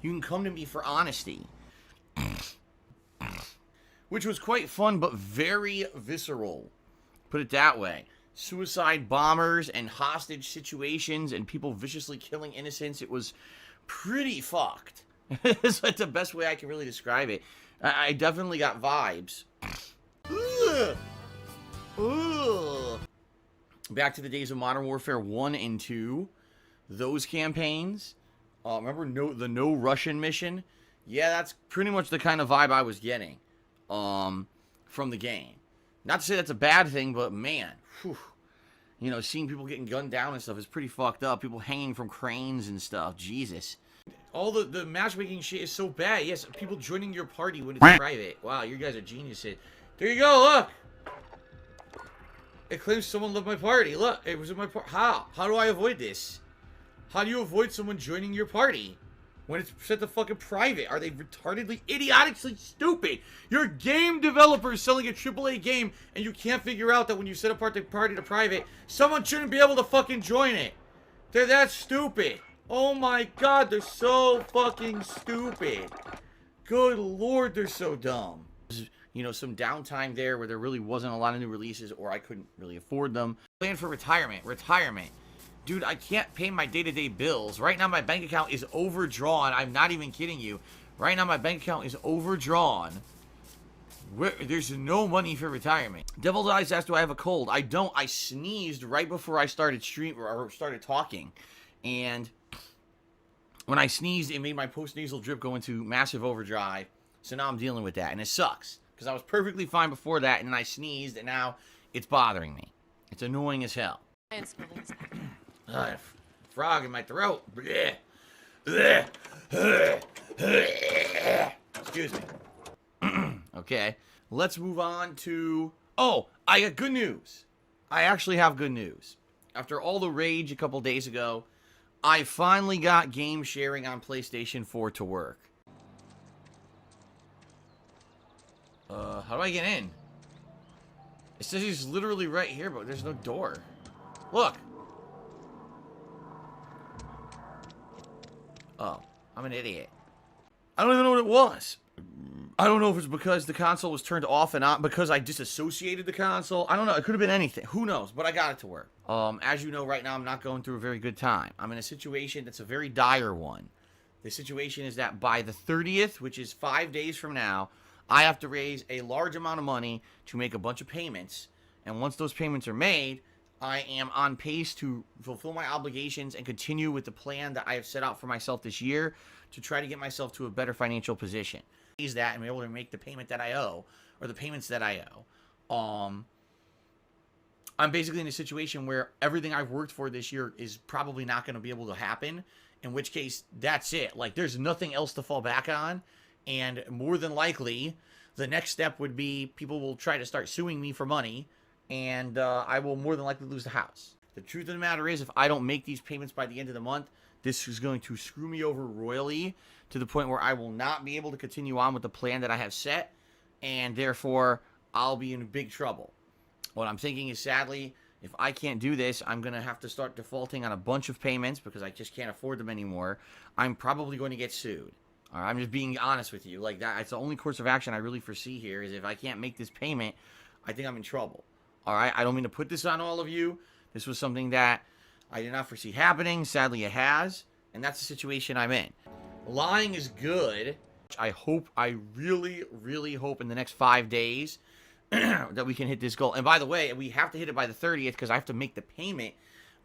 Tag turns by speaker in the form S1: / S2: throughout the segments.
S1: You can come to me for honesty. Which was quite fun, but very visceral. Put it that way. Suicide bombers and hostage situations and people viciously killing innocents. It was pretty fucked. It's like the best way I can really describe it. I definitely got vibes. Ugh. Ugh. Back to the days of Modern Warfare 1 and 2. Those campaigns. Remember the No Russian mission? Yeah, that's pretty much the kind of vibe I was getting from the game. Not to say that's a bad thing, but man, whew, you know, seeing people getting gunned down and stuff is pretty fucked up. People hanging from cranes and stuff. Jesus. All the matchmaking shit is so bad. Yes, people joining your party when it's private. Wow, you guys are geniuses. There you go, look. It claims someone left my party. Look, it was in my party. How? How do I avoid this? How do you avoid someone joining your party when it's set to fucking private? Are they retardedly, idiotically stupid? You're a game developer selling a AAA game, and you can't figure out that when you set apart the party to private, someone shouldn't be able to fucking join it. They're that stupid. Oh my god, they're so fucking stupid. Good lord, they're so dumb. You know, some downtime there where there really wasn't a lot of new releases, or I couldn't really afford them. Plan for retirement. Dude, I can't pay my day-to-day bills. Right now, my bank account is overdrawn. I'm not even kidding you. Right now, my bank account is overdrawn. There's no money for retirement. Devil's Eyes asks, do I have a cold? I don't. I sneezed right before I started started talking. And when I sneezed, it made my post-nasal drip go into massive overdrive. So now I'm dealing with that. And it sucks. Because I was perfectly fine before that, and then I sneezed, and now it's bothering me. It's annoying as hell. Frog in my throat. Excuse me. Okay, let's move on to... Oh, I got good news. I actually have good news. After all the rage a couple days ago, I finally got game sharing on PlayStation 4 to work. How do I get in? It says he's literally right here, but there's no door. Look. Oh, I'm an idiot. I don't even know what it was. I don't know if it's because the console was turned off and on, because I disassociated the console. I don't know. It could have been anything. Who knows? But I got it to work. As you know, right now, I'm not going through a very good time. I'm in a situation that's a very dire one. The situation is that by the 30th, which is 5 days from now, I have to raise a large amount of money to make a bunch of payments. And once those payments are made, I am on pace to fulfill my obligations and continue with the plan that I have set out for myself this year to try to get myself to a better financial position. Is that and be able to make the payment that I owe, or the payments that I owe. I'm basically in a situation where everything I've worked for this year is probably not going to be able to happen, in which case, that's it. Like, there's nothing else to fall back on. And more than likely, the next step would be people will try to start suing me for money, and I will more than likely lose the house. The truth of the matter is, if I don't make these payments by the end of the month, this is going to screw me over royally to the point where I will not be able to continue on with the plan that I have set, and therefore, I'll be in big trouble. What I'm thinking is, sadly, if I can't do this, I'm going to have to start defaulting on a bunch of payments because I just can't afford them anymore. I'm probably going to get sued. All right, I'm just being honest with you. Like, that, it's the only course of action I really foresee here is if I can't make this payment, I think I'm in trouble. All right, I don't mean to put this on all of you. This was something that I did not foresee happening. Sadly, it has, and that's the situation I'm in. Lying is good. I really, really hope in the next 5 days that we can hit this goal. And by the way, we have to hit it by the 30th because I have to make the payment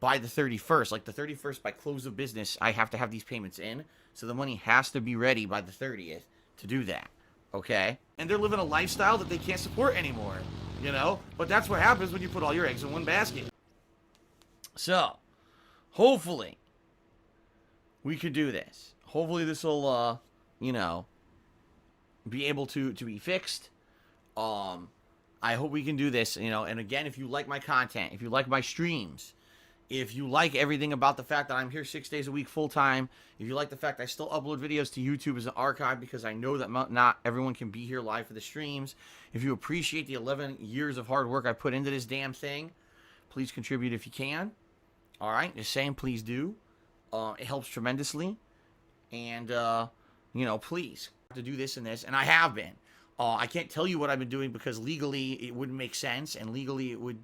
S1: by the 31st. Like, the 31st, by close of business, I have to have these payments in. So the money has to be ready by the 30th to do that, okay? And they're living a lifestyle that they can't support anymore, you know? But that's what happens when you put all your eggs in one basket. So, hopefully, we could do this. Hopefully this will, you know, be able to be fixed. I hope we can do this, you know? And again, if you like my content, if you like my streams, if you like everything about the fact that I'm here 6 days a week full-time, if you like the fact I still upload videos to YouTube as an archive because I know that not everyone can be here live for the streams, if you appreciate the 11 years of hard work I put into this damn thing, please contribute if you can. All right? Just saying, please do. It helps tremendously. And You know, please, to do this and this, and I have been. I can't tell you what I've been doing because legally it wouldn't make sense, and legally it would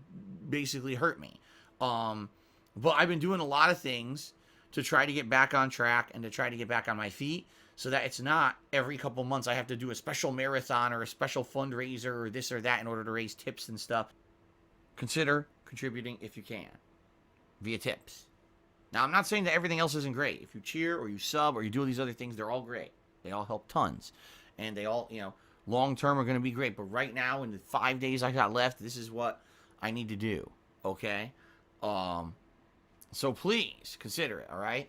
S1: basically hurt me. But I've been doing a lot of things to try to get back on track and to try to get back on my feet so that it's not every couple months I have to do a special marathon or a special fundraiser or this or that in order to raise tips and stuff. Consider contributing if you can via tips. Now, I'm not saying that everything else isn't great. If you cheer or you sub or you do these other things, they're all great. They all help tons. And they all, you know, long term are going to be great. But right now, in the 5 days I got left, this is what I need to do. Okay? So please consider it, all right?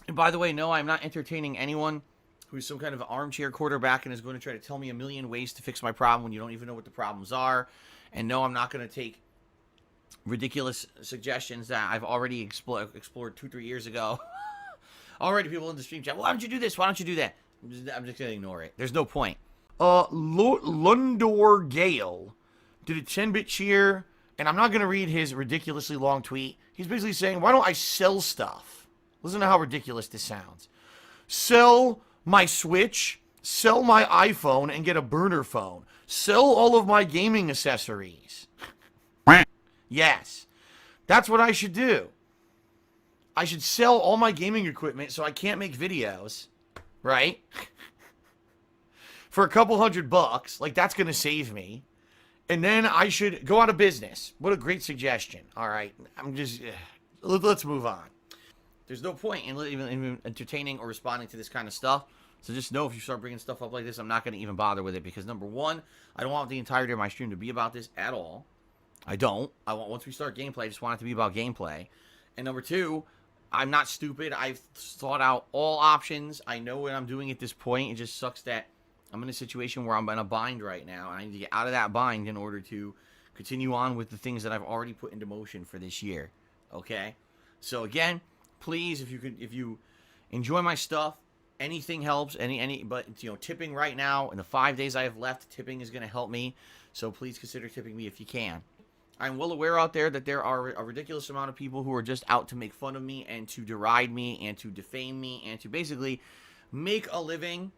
S1: And by the way, no, I'm not entertaining anyone who's some kind of armchair quarterback and is going to try to tell me a million ways to fix my problem when you don't even know what the problems are. And no, I'm not going to take ridiculous suggestions that I've already explored 2-3 years ago. Already people in the stream chat, why don't you do this? Why don't you do that? I'm just going to ignore it. There's no point. Lundor Gale did a 10-bit cheer, and I'm not going to read his ridiculously long tweet. He's basically saying, why don't I sell stuff? Listen to how ridiculous this sounds. Sell my Switch, sell my iPhone, and get a burner phone. Sell all of my gaming accessories. Yes, that's what I should do. I should sell all my gaming equipment so I can't make videos, right? For a couple $100, like that's going to save me. And then I should go out of business. What a great suggestion. All right, let's move on. There's no point in even entertaining or responding to this kind of stuff. So just know if you start bringing stuff up like this, I'm not going to even bother with it because number one, I don't want the entirety of my stream to be about this at all. I don't. I want, once we start gameplay, I just want it to be about gameplay. And number two, I'm not stupid. I've thought out all options. I know what I'm doing at this point. It just sucks that I'm in a situation where I'm in a bind right now. And I need to get out of that bind in order to continue on with the things that I've already put into motion for this year. Okay? So again, please, if you enjoy my stuff, anything helps. But you know, tipping right now in the 5 days I have left, tipping is going to help me. So please consider tipping me if you can. I'm well aware out there that there are a ridiculous amount of people who are just out to make fun of me and to deride me and to defame me and to basically make a living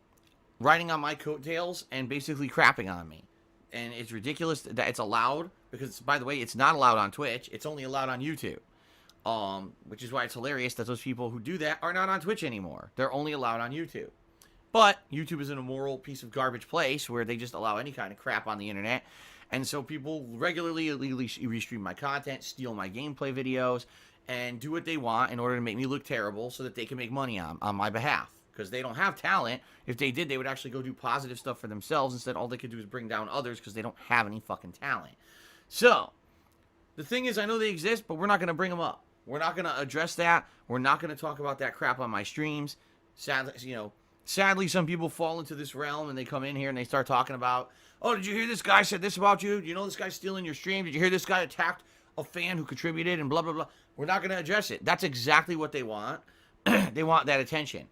S1: riding on my coattails and basically crapping on me. And it's ridiculous that it's allowed because, by the way, it's not allowed on Twitch. It's only allowed on YouTube. Which is why it's hilarious that those people who do that are not on Twitch anymore. They're only allowed on YouTube. But YouTube is an immoral piece of garbage place where they just allow any kind of crap on the internet. And so people regularly illegally restream my content, steal my gameplay videos, and do what they want in order to make me look terrible so that they can make money on my behalf. Because they don't have talent. If they did, they would actually go do positive stuff for themselves. Instead, all they could do is bring down others because they don't have any fucking talent. So, the thing is, I know they exist, but we're not going to bring them up. We're not going to address that. We're not going to talk about that crap on my streams. Sadly, some people fall into this realm and they come in here and they start talking about, oh, did you hear this guy said this about you? You know this guy's stealing your stream? Did you hear this guy attacked a fan who contributed and blah, blah, blah? We're not going to address it. That's exactly what they want. They want that attention.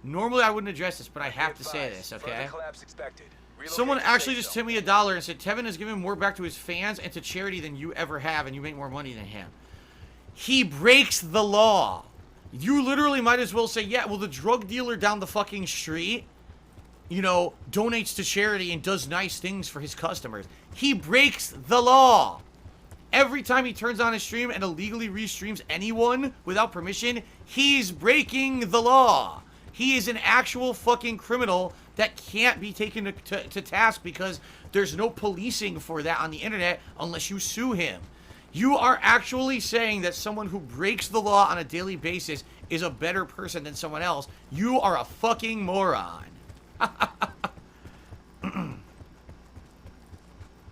S1: Normally, I wouldn't address this, but I have to say this, okay? Someone actually just tipped me $1 and said, Tevin has given more back to his fans and to charity than you ever have, and you make more money than him. He breaks the law. You literally might as well say, yeah, well, the drug dealer down the fucking street, you know, donates to charity and does nice things for his customers. He breaks the law. Every time he turns on his stream and illegally restreams anyone without permission, he's breaking the law. He is an actual fucking criminal that can't be taken to task because there's no policing for that on the internet unless you sue him. You are actually saying that someone who breaks the law on a daily basis is a better person than someone else. You are a fucking moron.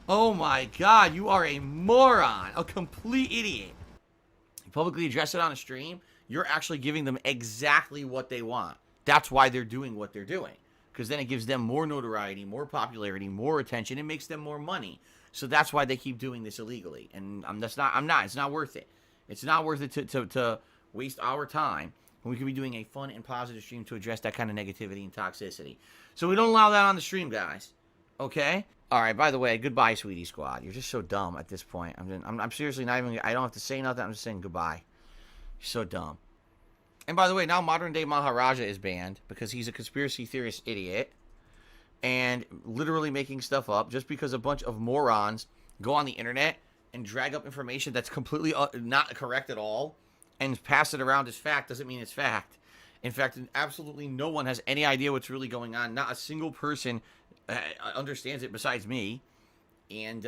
S1: Oh my god, you are a moron. A complete idiot. You publicly address it on a stream, you're actually giving them exactly what they want. That's why they're doing what they're doing. Because then it gives them more notoriety, more popularity, more attention. It makes them more money. So that's why they keep doing this illegally. And it's not worth it. It's not worth it to waste our time when we could be doing a fun and positive stream to address that kind of negativity and toxicity. So we don't allow that on the stream, guys. Okay? All right, by the way, goodbye, Sweetie Squad. You're just so dumb at this point. I'm seriously not even, I don't have to say nothing. I'm just saying goodbye. You're so dumb. And by the way, now modern day Maharaja is banned because he's a conspiracy theorist idiot and literally making stuff up just because a bunch of morons go on the internet and drag up information that's completely not correct at all and pass it around as fact doesn't mean it's fact. In fact, absolutely no one has any idea what's really going on. Not a single person understands it besides me. And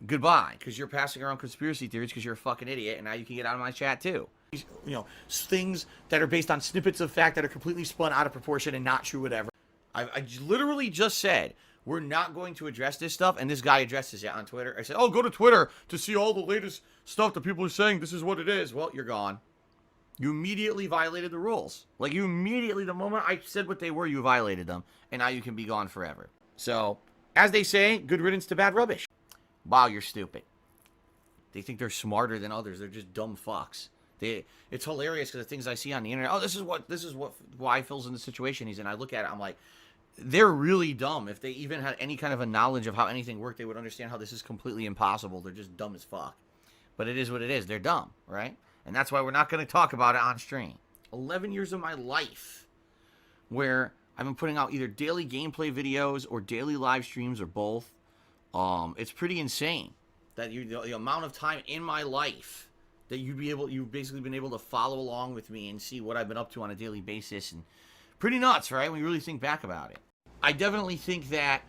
S1: goodbye, because you're passing around conspiracy theories because you're a fucking idiot, and now you can get out of my chat too. You know, things that are based on snippets of fact that are completely spun out of proportion and not true, whatever. I literally just said we're not going to address this stuff, and this guy addresses it on Twitter. I said, oh, go to Twitter to see all the latest stuff that people are saying. This is what it is. Well, you're gone. You immediately violated the rules. Like, you immediately, the moment I said what they were, you violated them. And now you can be gone forever. So, as they say, good riddance to bad rubbish. Wow, you're stupid. They think they're smarter than others. They're just dumb fucks. It's hilarious because the things I see on the internet, oh, this is why Phil's in the situation he's in. I look at it, I'm like, they're really dumb. If they even had any kind of a knowledge of how anything worked, they would understand how this is completely impossible. They're just dumb as fuck. But it is what it is. They're dumb, right? And that's why we're not going to talk about it on stream. 11 years of my life where I've been putting out either daily gameplay videos or daily live streams or both. It's pretty insane that the amount of time in my life that you've basically been able to follow along with me and see what I've been up to on a daily basis. And pretty nuts, right? When you really think back about it. I definitely think that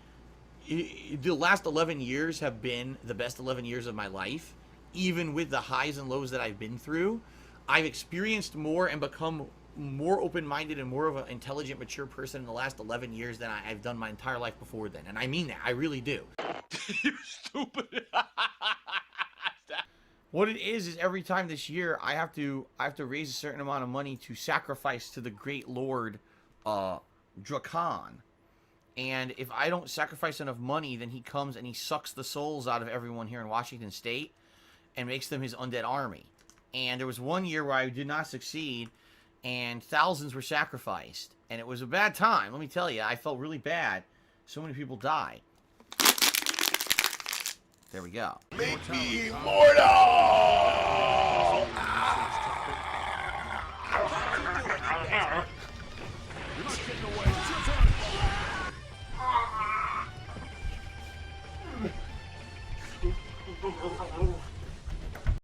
S1: the last 11 years have been the best 11 years of my life. Even with the highs and lows that I've been through, I've experienced more and become more open-minded and more of an intelligent, mature person in the last 11 years than I've done my entire life before then. And I mean that. I really do.
S2: You stupid.
S1: What it is every time this year, I have to raise a certain amount of money to sacrifice to the great Lord, Drakan. And if I don't sacrifice enough money, then he comes and he sucks the souls out of everyone here in Washington State and makes them his undead army. And there was one year where I did not succeed, and thousands were sacrificed. And it was a bad time, let me tell you. I felt really bad. So many people died. There we go.
S2: Make me immortal!